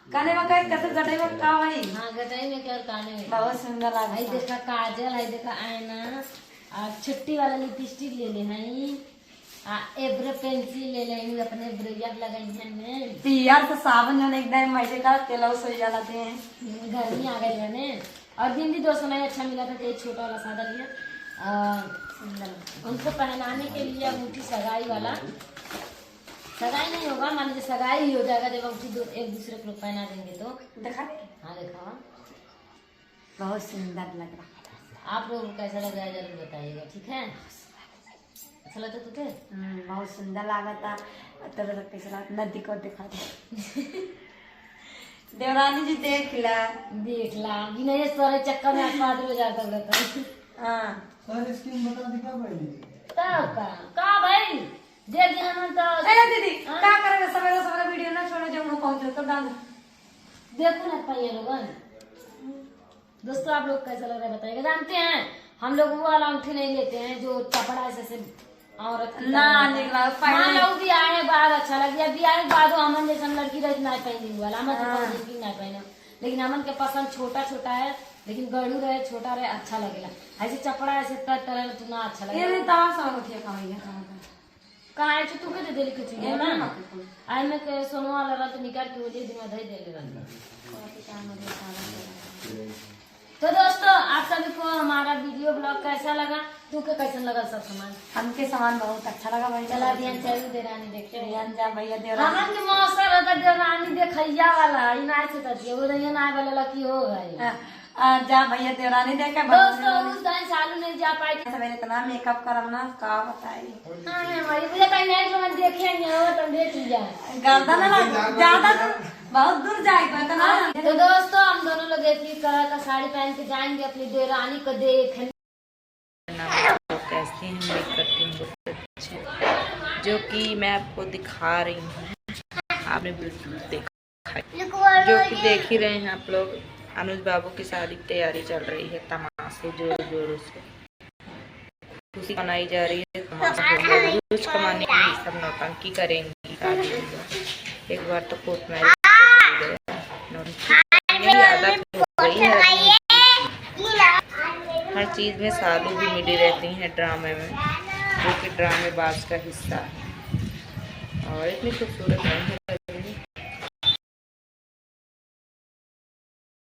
काने में काय कैसे गटाई में का भाई? हाँ गटाई में क्या और काने में बहुत सुंदर लगा। है। देखा काजल है, देखा आईना और छुट्टी वाला लिपस्टिक ले ले हैं आ एब्रो पेंसिल ले ले अपने ब्रेयर लगाई है ने पियर से साबुन जो एकदम मजे का तेल सोई जाते हैं। गर्मी आ गई है ने। और बिंदी दोस्तों नहीं अच्छा मिला था तो एक छोटा वाला सादा लिया उनको पहनाने के लिए अंगूठी सगाई वाला। सगाई नहीं होगा, मान लीजिए सगाई ही हो जाएगा जब अंगूठी एक दूसरे को पहना देंगे तो। देखा? हाँ देखा, बहुत सुंदर लग रहा। आप लोगों को कैसा लग रहा है जरूर बताइएगा, ठीक है? अच्छा लगता तुझे? बहुत सुंदर लगा था। तब तक कैसा लगा नदी को दिखा दे। देवरानी जी देख ला बिना ये सारे चक्कर में आसपास हो जाता रहता है। हाँ सर स्कीम बता दिखा भाई। तब का भाई देख दिया हम तो। ए दीदी क्या करेंगे? सवेरे सवेरे वीडियो ना छोड़ो जब हम पहुंचे तो डाल देखो ना पाइए लोगन। दोस्तों आप लोग कैसा लग रहा है बताइएगा। जानते हैं हम लोग वो वाला अंगूठी नहीं लेते हैं जो कपड़ा ऐसे औरत ना निकला मान लो भी आए बाद अच्छा लग गया, भी आए बाद हमन जैसा लड़की रही ना पहनी वाला हमन तो ना पहने, लेकिन हमन के पसंद छोटा छोटा है, लेकिन गड़ू रहे छोटा रहे अच्छा लगेगा। ऐसे चपड़ा ऐसे तरह तो ना अच्छा लगेगा। ये तार सा उठिया कहां कहाँ है तू के दे देली कुछ है ना आई में के सोनो वाला रहा तो निकाल के वो दे दिमा धई दे ले। तो दोस्तों आप सभी को हमारा वीडियो ब्लॉग कैसा लगा? तू के कैसा लगा सब सामान? हमके सामान बहुत अच्छा लगा भाई। चला दिया चल देरानी देखते ध्यान जा भैया देवरानी हमन के मौसम है तो देरानी देखैया वाला ई ना से ततिया वो नहीं ना वाला की हो गई। जा भैया देवरानी देखे। दोस्तों उस दिन सालू नहीं जा पाई थी। सवेरे इतना मेकअप करम ना का बताई। हां हमारी मुझे कहीं नहीं तो हम देखेंगे वो तो देख लिया गर्दन ना ज्यादा बहुत दूर जाएगा तो ना। तो दोस्तों हम दोनों लोग एक ही कलर का साड़ी पहन के जाएंगे अपनी देवरानी को देखने। कैसी हैं मैं करती हूँ बहुत अच्छे, जो कि मैं आपको दिखा रही हूँ। आपने बिल्कुल देखा जो कि देख ही रहे हैं आप लोग। अनुज बाबू की शादी की तैयारी चल रही है तमाशे जोर जोरों से, खुशी मनाई जा रही है। कुछ कमाने के लिए सब नौटंकी करेंगी शादी में। एक बार तो कोर्ट मैरिज आदत हो गई है। हर चीज़ में सालू भी मिली रहती हैं ड्रामे में, जो कि ड्रामेबाज का हिस्सा है। और इतनी खूबसूरत नहीं है